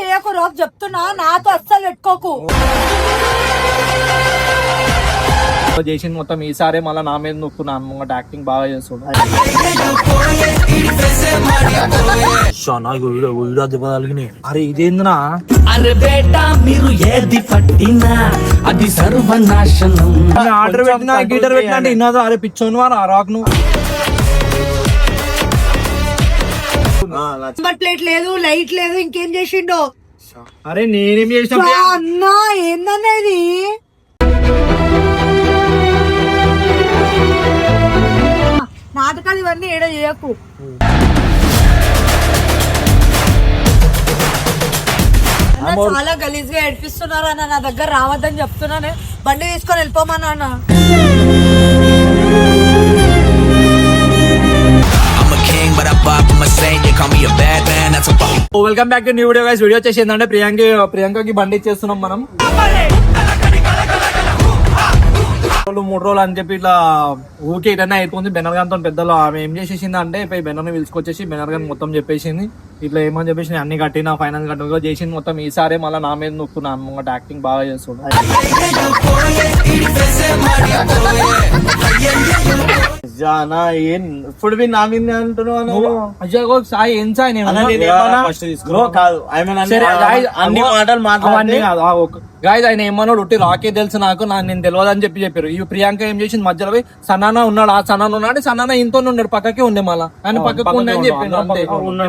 చేయకు రోజు చెప్తున్నా, నాతో అస్సలు పెట్టుకోకు. చేసింది మొత్తం ఈసారి మళ్ళీ నా మీద నొక్కున్నాను. ముంగట యాక్టింగ్ బాగా చేస్తాడు. అరే ఇదేందినా? అరే బేటా మీరు ఏది పట్టినా అది సర్వనాశనం. ఆర్డర్ పెట్టినా గీటర్ పెట్టినా అంటే ఇన్నదో. అరే పిచ్చోను వారు ఆ రాక్ నువ్వు. నెంబర్ ప్లేట్ లేదు, లైట్ లేదు, ఇంకేం చేసిండో? అరే నేనేం చేసిన అన్నా? ఏందనేది? నాటకాలు ఇవన్నీ ఏడ చేయకు. చాలా గలీజ్ గా ఏడిపిస్తున్నారు అన్న. నా దగ్గర రావద్దని చెప్తున్నానే. బండి తీసుకొని వెళ్ళిపోమన్నా అన్న. Welcome back to new video guys. Video వచ్చేసి ఏంటంటే ప్రియాంకకి బండి ఇచ్చేస్తున్నాం మనం. 3 రోజులు అని చెప్పి ఇట్లా ఊకే ఇటనే అయిపోయింది. బెనర్గాన్తో పెద్దలో ఆమె ఏం చేసేసింది అంటే పోయి బెనర్ని పిలుచుకొచ్చేసి బెనర్గాన్ మొత్తం చెప్పేసింది. ఇట్లా ఏమని చెప్పేసి అన్ని కట్టినా ఫైనల్ కట్టిన చేసింది మొత్తం. ఈసారి మళ్ళీ నా మీద నొక్కున్నాను. ముంగట యాక్టింగ్ బాగా చేస్తాడు. ఇప్పుడు నా మీద అంటున్నావు. సాయి ఏం సాయి అన్ని మాటలు మాట్లాడి గాయస్ ఆయన ఏమన్నాడు ఉట్టి రాకే తెలుసు నాకు నేను తెలియదు అని చెప్పారు. ఈ ప్రియాంక ఏం చేసింది మధ్యలో పోయి సన్నానా ఉన్నాడు, ఆ సన్నానా ఉన్నాడు, సన్నానా ఇంతో ఉన్నాడు, పక్కకే ఉండే మళ్ళా ఆయన పక్కకు ఉండే అని చెప్పిండు.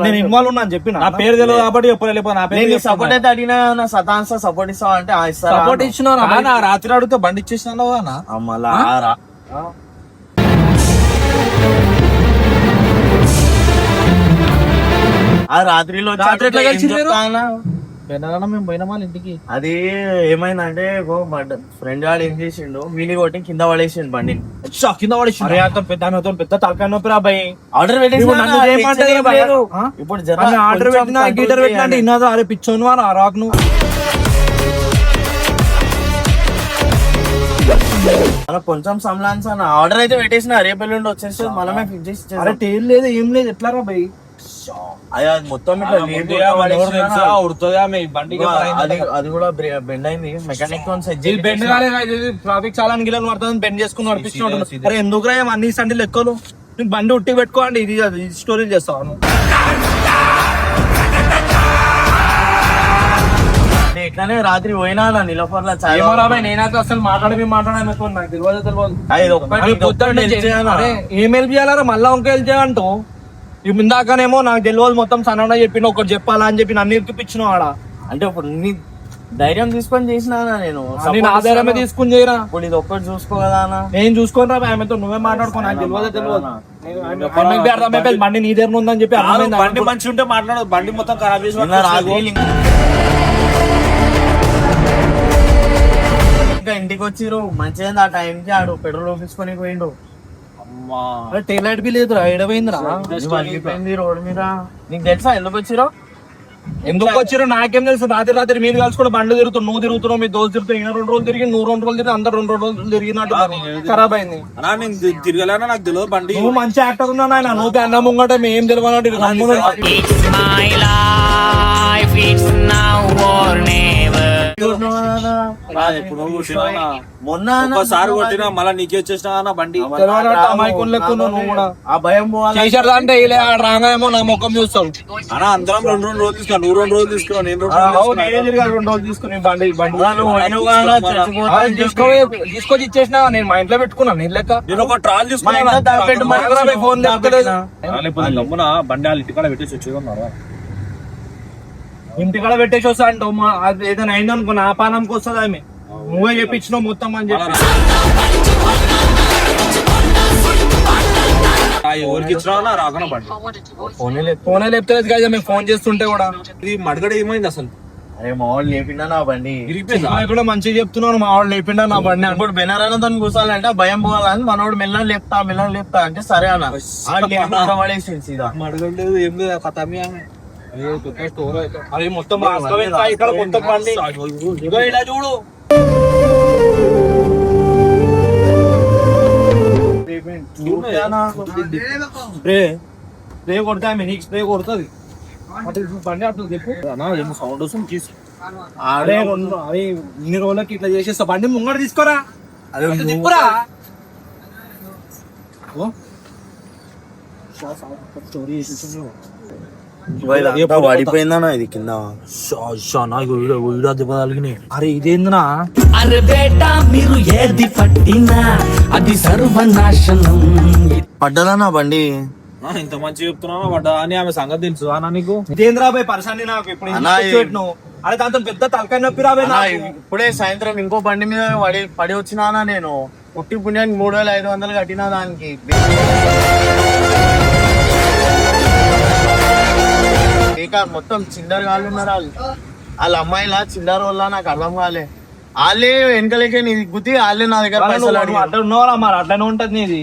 నేను ఇన్వాల్వ్ ఉన్నా అని చెప్పి నా పేరు తెలియదు కాబట్టి చెప్పలేదు. సపోర్ట్ అయితే అడిగినా నా సతాన్సా సపోర్ట్ ఇస్తావా అంటే సపోర్ట్ ఇచ్చిన రాత్రి అడిగితే బండి ఇచ్చేసినా మళ్ళా రాత్రిలో ఎట్లా కలిసి మేము పోయినా వాళ్ళ ఇంటికి. అది ఏమైందంటే ఫ్రెండ్ వాడు ఏం చేసిండు, వీని కొట్టి కింద పడేసిండు బండి. కింద పడేసి పెద్ద తలకాయ నొప్పి రా భయ్. ఆర్డర్ ఇప్పుడు ఆర్డర్ పెట్టినా గీటర్ పెట్టినా అంటే ఇన్నదో. అరే పిచ్చోను వారు ఆ రాక్ నువ్వు. కొంచెం సంలాన్స్ అన్న ఆర్డర్ అయితే పెట్టేసిన రేపు ఎల్లుండి వచ్చేసి మనమే ఫిక్స్ చేసి. అరే టైల్ లేదు ఏం లేదు ఎట్లా రా భయ్. మొత్తం అది కూడా బెండ్ అయింది. మెకానిక్ బెండ్ కాలేదు. ట్రాఫిక్ చాలా గిల్లలు పడుతుంది. బెండ్ చేసుకుని నడిపిస్తున్నాడు. అరే ఎందుకు రా అన్ని సండి లెక్కలు. నీకు బండి ఉట్టి పెట్టుకోండి. ఇది స్టోరీ చేస్తాను. ఇట్లానే రాత్రి పోయినా నిలఫర్లా నేనైతే అసలు మాట్లాడమే మాట్లాడాను నాకు తెలియదు. ఏం హెల్ప్ చేయాలరా మళ్ళా ఇంక హెల్ప్ చేయాలంటావు. ఇందాకనేమో నాకు తెలియదు మొత్తం సన్న చెప్పిన ఒకటి చెప్పాలా అని చెప్పి నన్ను ఇరికిపించిన ఆడ. అంటే ఇప్పుడు నీ ధైర్యం తీసుకొని చేసినా నేను ఆ ధైర్యమే తీసుకుని చేయరా. ఇప్పుడు ఇది ఒక్కటి చూసుకోగదా నేను చూసుకోరా ఆమెతో నువ్వే మాట్లాడుకో. నాకు తెలియదు బండి నీ దగ్గర ఉందని చెప్పి బండి మంచి ఉంటే మాట్లాడదు. బండి మొత్తం ఖరాబ్ చేసి ఇంకా ఇంటికి వచ్చిర్రు మంచిగా ఆ టైంకి ఆడు పెట్రోల్ తీసుకొని పోయిండు. టైల్ లైట్ బి లేదు ఎడపోయిందిరా. రోడ్ మీద నీకు తెలుసా ఎందుకు వచ్చిరో? ఎందుకు వచ్చారో నాకేం తెలుసు. రాత్రి మీరు కలిసి కూడా బండ్లు తిరుగుతావు, నువ్వు తిరుగుతున్నావు, మీ దోస్తు తిరుగుతావు. 2 రోజులు తిరిగి 2 రోజులు తిరిగి అందరు 2 రోజులు తిరిగినట్టు ఖరాబ్ అయింది. తిరగలేనా నాకు తెలియదు బండి. నువ్వు మంచి యాక్టర్ ఉన్నావు ఆయన. నువ్వు అన్న ముంగట మేం తెలియనట్టు మొన్న ఒకసారి కొట్టినా మళ్ళీ నీకే వచ్చేసిన బండి ఆ భయం చేశారంటే రాగామో నా ముఖం చూస్తావు. అన్నా అందరం 2 రోజులు తీసుకో, నువ్వు 2 రోజులు తీసుకో, నేను 2 రోజులు తీసుకుని బండి తీసుకొచ్చి ఇచ్చేసిన. నేను మా ఇంట్లో పెట్టుకున్నాను. నేను లెక్క నేను ఒక ట్రాల్ తీసుకున్నా. ఫోన్ బండి ఇంటికాడ పెట్టేసి వచ్చేది. ఇంటికాడ పెట్టేసి వస్తా అంటావు. ఏదైనా అయిందనుకో నా పానంకి వస్తుంది ఆమె. నువ్వే చెప్పించినావు మొత్తం అని చెప్పి. ఎవరికి ఇచ్చినా రాకుండా బండి ఫోనే లేపుతలేదు కదా మేము ఫోన్ చేస్తుంటే కూడా. ఇది మడగడ ఏమైంది అసలు? అరే మా వాళ్ళు లేపిండా నా బండి కూడా మంచిగా చెప్తున్నాను. మా వాళ్ళు లేపిండా నా బండి. ఇప్పుడు బెనరాలతో కూర్చోాలంటే భయం పోవాలని మనోడు మెల్లలు లేపుతా అంటే సరే అన్న పడేసింది సీదా. మడగలేదు ఏం లేదు కథమి అది మొత్తం ఇక్కడ మొత్తం బండి ఇలా చూడు. స్ప్రే కొడతా నీకు స్ప్రే కొడుతుంది. బండి అట్లా చెప్పు సౌండ్ వస్తుంది తీసు అదే అవి ఇన్ని రోజులకి ఇట్లా చేసేస్తా బండి ముంగడు తీసుకోరా అదే తిప్పురా స్టోరీ పడిపోయిందన్నా ఇది కింద అరే ఇదేందినా అరే బేటా మీరు ఏది పట్టినా అది సర్వనాశనం. పడ్డదన్నా బండి ఇంత మంచి చెప్తున్నావు పడ్డా అని ఆమె సంగతి తెలుసు అన్న నీకు ఇదేంద్రా బాయ్ పరిశాన్ని నాకు ఇప్పుడు పెట్టినావు అరే దాంతో పెద్ద తలకాయ నొప్పి రాబోయే ఇప్పుడే సాయంత్రం ఇంకో బండి మీద పడి వచ్చినానా నేను పుట్టి పుణ్యానికి 3500 కట్టినా దానికి మొత్తం చిల్లర కాళ్ళు ఉన్నారు వాళ్ళ అమ్మాయిలా చిల్లర వల్ల నాకు అర్థం కాలే వాళ్ళే వెనకలేకే నీ గుద్ది వాళ్ళే నా దగ్గర పైసలు అడిగారు. అట్లా ఉన్నవారా మరి అట్లనే ఉంటది నీది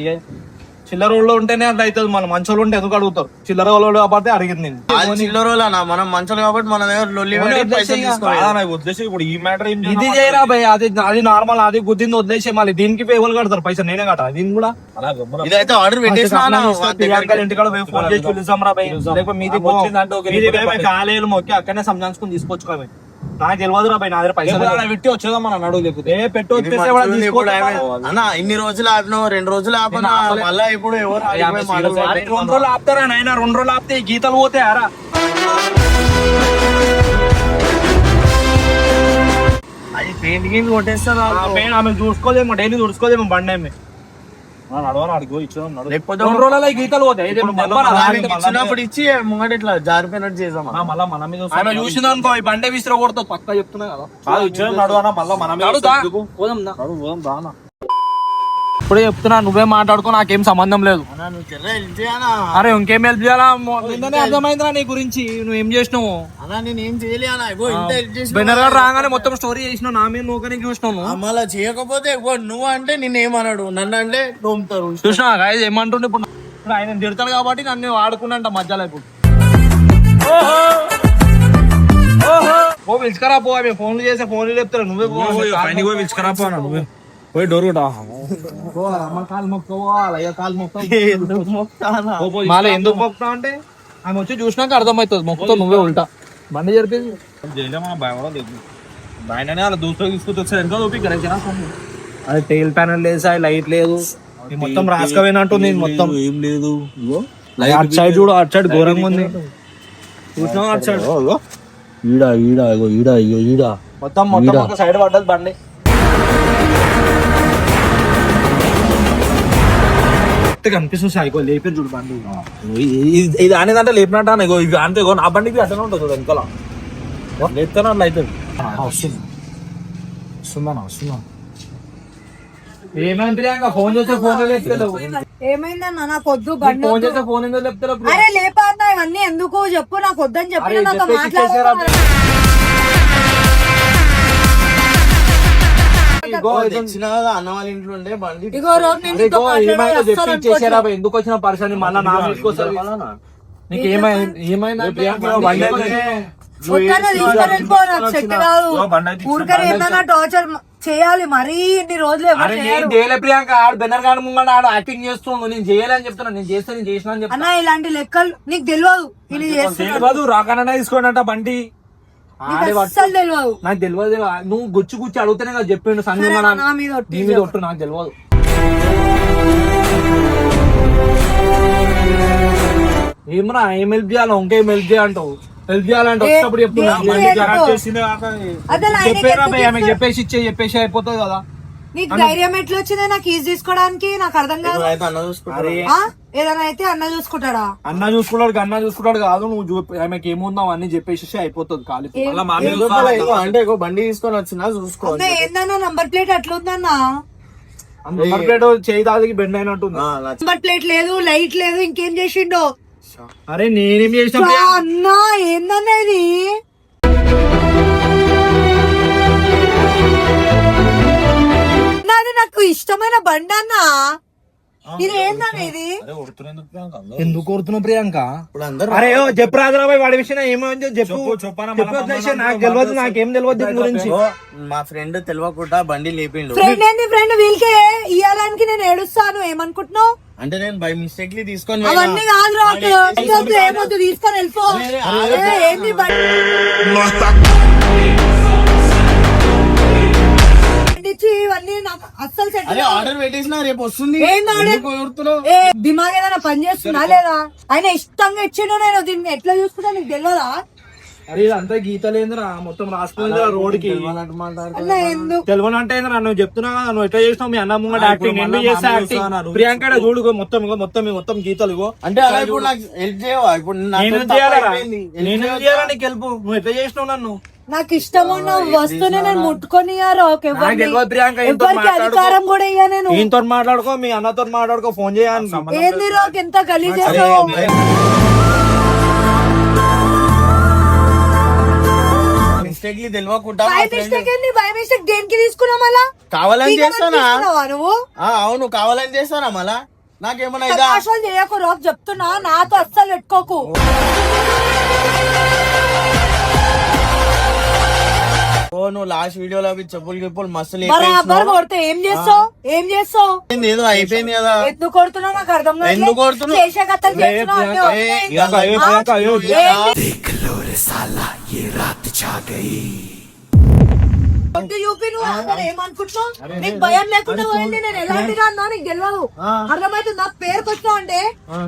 చిల్లర వాళ్ళు ఉంటేనే అట్లా అవుతుంది మన మంచోళ్ళు ఉంటే ఎందుకు అడుగుతారు చిల్లర వాళ్ళు కాబట్టి అడిగింది నేను వాళ్ళు చిల్లర వాళ్ళనా మనం మంచోళ్ళు కాబట్టి మన దగ్గర లొల్లి పెట్టి పైసలు తీసుకోవాలి. వదిలేసి ఇప్పుడు ఈ మ్యాటర్ ఇది చేయరా భయ్ అది నార్మల్ అది గుద్దింది వదిలేసి మళ్ళీ దీనికి ఎవరు కడతారు పైసలు నేనే కట్ట దీన్ని కూడా ఇదైతే ఆర్డర్ పెట్టేసిన ఇంటికాడ ఫోన్ చేసి పిలుస్తాం రా భయ్ లేకపోతే మీది కాలేలు మొక్కి అక్కడనే సంజాంచుకుని తీసుకోవచ్చు నాకు తెలియదు రా భయ్ నా దగ్గర పైసలు పెట్టి వచ్చేదా మన నడువు లేకపోతే పెట్టు అన్న ఇన్ని రోజులు ఆపినావు 2 రోజులు ఆపనా మళ్ళా ఇప్పుడు ఎవరు 2 రోజులు ఆపుతారా నాయన 2 రోజులు ఆపితే గీతలు పోతాయారా అది పెయింట్ గిన్ కొట్టేస్తారు ఆమె చూసుకోలేము డైలీ చూసుకోలేము బండి ఆమె లేకపోతే 2 రోజుల గీతలు పోతాయి ఇచ్చినప్పుడు ఇచ్చి ముంగట ఇట్లా జారిపోయినట్టు చేద్దాం మళ్ళా మన మీద ఆమె చూసింది అనుకో ఈ బండి విసిర కొడతావు పక్కా చెప్తున్నా కదా ఇచ్చిన నడువనా మళ్ళా మన మీద ఇప్పుడే చెప్తున్నా నువ్వే మాట్లాడుకో నాకేం సంబంధం లేదు అరే ఇంకేం హెల్ప్ చేయాలా నిన్ననే అర్థమైందిరా నీ గురించి నువ్వేం చేసినావు నేనేం చేయలే బెనర్గాడు రాగానే మొత్తం స్టోరీ చేసినావు నా మీద నువ్వు చూసినావు మళ్ళా చేయకపోతే నువ్వు అంటే నిన్నేమన్నాడు నన్ను అంటే నోముతారు చూసినా గాయస్ ఏమంటుండే ఇప్పుడు ఆయన తిడతాడు కాబట్టి నన్ను ఆడుకున్నంట మధ్యలో ఇప్పుడు ఓ పిలుచుకరా పో అవి ఫోన్లు చేసే ఫోన్లు చెప్తారు నువ్వే పో పిలుచుకరా పో నువ్వే పోయి డోర్ కూడా కాలు మొక్కుతావు ఎందుకు మొక్కుతావు అంటే ఆమె వచ్చి చూసినాక అర్థమవుతుంది మొక్కుతావు నువ్వే ఉల్టా బండి జరిపేది ఆయననే అలా దూసులో తీసుకొచ్చి అది టైల్ ప్యానల్ లేదు సార్ లైట్ లేదు మొత్తం రాసుకపోయినట్టుంది మొత్తం ఏం లేదు అటు సైడ్ చూడు అటు సైడ్ ఘోరంగా ఉంది చూసినా అటు సైడ్ ఈడ మొత్తం ఒక సైడ్ పడ్డది బండి కనిపిస్తుంది సాయికో లేపేది చూడు బండి ఇది అనేదంటే లేపినట్టు ఇగో ఇవి అంతే నా బండికి అట్లనే ఉంటుంది చూడు వెనకాల లేపుతాను అట్లా అవుతుంది వస్తుందా ఏమైంది ప్రియాంక ఫోన్ చేస్తే ఫోన్ లేపుతలేవు ఏమైందన్నా నాకు వద్దు బండి ఫోన్ చేస్తే ఫోన్ ఎందుకు లేపుతలేవు అరే లేపా ఇవన్నీ ఎందుకు చెప్పు నాకు వద్దని చెప్పి నాతో మాట్లాడారు అన్న వాళ్ళ ఇంట్లో ఉండే బండి ఇగో రోజు నేను నీతో చేసారా ఎందుకు వచ్చిన పర్సన్ మళ్ళీ నా తీసుకొస్తారు నీకు ఏమైంది ఊరికనే ఏమన్నా టార్చర్ చేయాలి మరీ ఇన్ని రోజులు ప్రియాంక ఆడు బెనర్ గాడి ముంగడు ఆడు యాక్టింగ్ చేస్తుండు నేను చేయాలని చెప్తున్నా నేను చేసిన అని చెప్తున్నా అన్న ఇలాంటి లెక్కలు నీకు తెలియదు రాకనన్నా తీసుకోండి బండి అస్సలు తెలియదు నాకు తెలియదు నువ్వు గుచ్చి అడుగుతానే కదా చెప్పిండు సంగ నీ మీద ఒట్టు నాకు తెలియదు ఏమరా ఏం హెల్ప్ చేయాలి ఇంకేం హెల్ప్ చేయాలంటావు హెల్ప్ చేయాలంటే వచ్చినప్పుడు చెప్పేసి అయిపోతుంది కదా నీకు ధైర్యం ఎట్లా వచ్చింది నాకు ఈజీ తీసుకోవడానికి నాకు అర్థం కాదు ఏదైనా అయితే అన్న చూసుకుంటాడా అన్న చూసుకుంటాడు కాదు నువ్వు ఆమెకి ఏముందావు అన్ని చెప్పేసి అయిపోతుంది ఖాళీ అంటే బండి తీసుకొని వచ్చినా చూసుకో ఏందన్నా నంబర్ ప్లేట్ అట్లుందన్నా నంబర్ ప్లేట్ చేయి దాదికి బెండ్ అయినట్టుంది నంబర్ ప్లేట్ లేదు లైట్ లేదు ఇంకేం చేసిండో అరే నేనేం చేసిన అన్నా ఏందన్నా ఇది నాది నాకు ఇష్టమైన బండి అన్నా ఇది ఏందని ఇది ఎందుకు కోరుతున్నావు ప్రియాంక? ఇప్పుడు అందరూ అరే చెప్పు రాజరాబాయ్ వాడి విషయం ఏమో చెప్పు. నాకు తెలియదు, నాకేం తెలియదు దీని గురించి. మా ఫ్రెండ్ తెలియకుండా బండి లేపిండు. ఫ్రెండ్ ఏంది ఫ్రెండ్? వీళ్ళకే ఇయ్యాలని నేను ఏడుస్తాను ఏమనుకుంటున్నావు? అంటే నేను బై మిస్టేక్లీ తీసుకొని అవన్నీ కాదు రాకు ఏమొద్దు తీసుకొని వెళ్ళిపో. ఏంది బండి ఇవన్నీ నాకు అస్సలు సెట్ ఆర్డర్ పెట్టేసిన రేపు వస్తుంది. దిమాగ్ ఏదైనా పని చేస్తున్నా లేదా? ఆయన ఇష్టంగా ఇచ్చిండు, నేను దీన్ని ఎట్లా చూసుకుంటా నీకు తెలియదా? అరే ఇదంతా గీతలేంద్రా, మొత్తం రాసుకుంది రోడ్ కి. అన్న ఎందుకు తెలియని అంటే నువ్వు చెప్తున్నా కదా, నువ్వు ఎట్లా చేసినావు మీ అన్న ముంగట యాక్టింగ్, ఎందుకు చేస్తా యాక్టింగ్? ప్రియాంక చూడు మొత్తం గీతలు ఇగో. అంటే అలా ఇప్పుడు నాకు హెల్ప్ చేయవా? ఇప్పుడు నేను చేయాలా నీకు హెల్ప్? నువ్వు ఎట్లా చేసినావు నన్ను? నాకు ఇష్టం ఉన్న వస్తువుని నేను ముట్టుకొని ప్రియాంక ఎవరికి అధికారం కూడా ఇయ్యా నేను. ఈయనతో మాట్లాడుకో, మీ అన్నతో మాట్లాడుకో, ఫోన్ చేయాలి. ఏంది రోక్ ఎంత గలీజ్ చేస్తావు? మిస్టేక్లీ తెలియకుండా బై మిస్టేక్ ఏంది? బై మిస్టేక్ దేనికి తీసుకున్నావు మళ్ళా? కావాలని చేస్తానా? నువ్వు అవును కావాలని చేస్తానా మళ్ళా? నాకేమన్నా ఇదా తమాషాలు చేయకు రోక్, చెప్తున్నా. నాతో అస్సలు పెట్టుకోకు. నువ్వు లాస్ట్ వీడియోలో చెప్పులు మస్తు బరాబర్ కొడితే ఏం చేస్తావు? ఏదో అయిపోయింది కదా. ఎందుకు కొడుతున్నావు నాకు అర్థం కాదు. ఎందుకు కొడుతున్నావు? చేసే కథలు చేస్తున్నావు అన్నీ వస్తాయి. వద్దు యూపీ, నువ్వు అసలు ఏమనుకుంటున్నావు? నీకు భయం లేకుండా పోయింది. నేను ఎలాంటిగా అన్నా నీకు తెలియదు. అర్థమవుతుంది? నా పేరుకి వచ్చినావు అంటే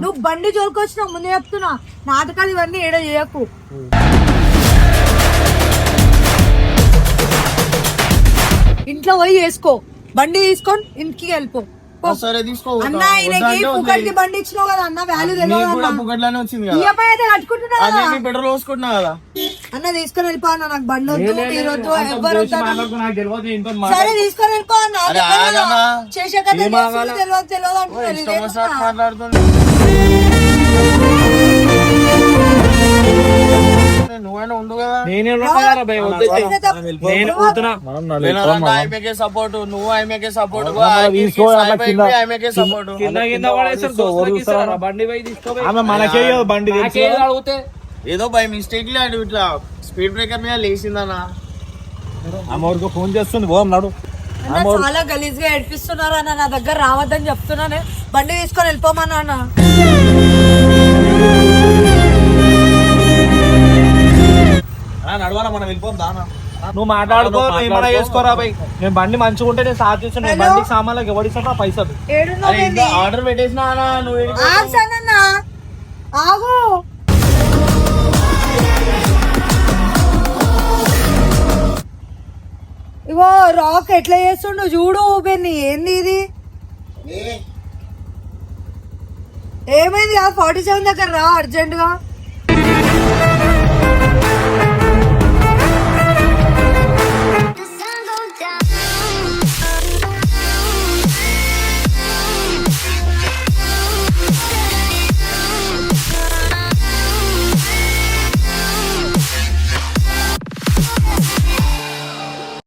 నువ్వు బండి జోలికొచ్చినావు. ముందే చెప్తున్నా, నాటకాలు ఇవన్నీ ఏడో చేయకు. ఇంట్లో పోయి వేసుకో, బండి తీసుకొని ఇంటికి వెళ్ళిపో. సరే తీసుకో. అన్న ఈయనకి పుకట్కి బండి ఇచ్చినావు కదా అన్న, వాల్యూ తెలియదు. పుకట్లానే వచ్చింది ఈఎంఐ అయితే కట్టుకుంటున్నా కదా పెట్రోల్ పోసుకుంటున్నా కదా. అన్న. తీసుకొని వెళ్ళిపో అన్న, నాకు బండి వద్దు, మీరు వద్దు, ఎవరు వద్దు అన్న. సరే తీసుకొని వెళ్ళిపో అన్న. చేసే కదా తెలియదు అంటున్నారు. మాట్లాడుతుంది నువ్వైనా ఉండు కదా. సపోర్ట్ నువ్వు ఆమెకే సపోర్ట్ బండి ఏదో బై మిస్టేక్ ఇట్లా స్పీడ్ బ్రేకర్ మీద లేచిందన్నా. అమ్మకి ఫోన్ చేస్తుంది, పోన్నాడు. చాలా గలీజ్ గా ఏడిపిస్తున్నారు అన్న. నా దగ్గర రావద్దని చెప్తున్నానే, బండి తీసుకొని వెళ్ళిపోమన్నా అన్న. నడవాలా మనం వెళ్ళిపోతాం. నువ్వు మాట్లాడుకో, ఏమైనా చేసుకోరా బై. నేను బండి మంచిగా ఉంటే నేను సార్ చేస్తాను. బండికి సామాన్లకు ఎవరిస్తా పైసలు. ఆర్డర్ పెట్టేసినా నువ్వు ఆగు. ఇగో రాక్ ఎట్లా చేస్తుండు చూడు. బెన్ని ఏంది ఇది? ఏమైంది? 47 దగ్గర రా అర్జెంట్ గా.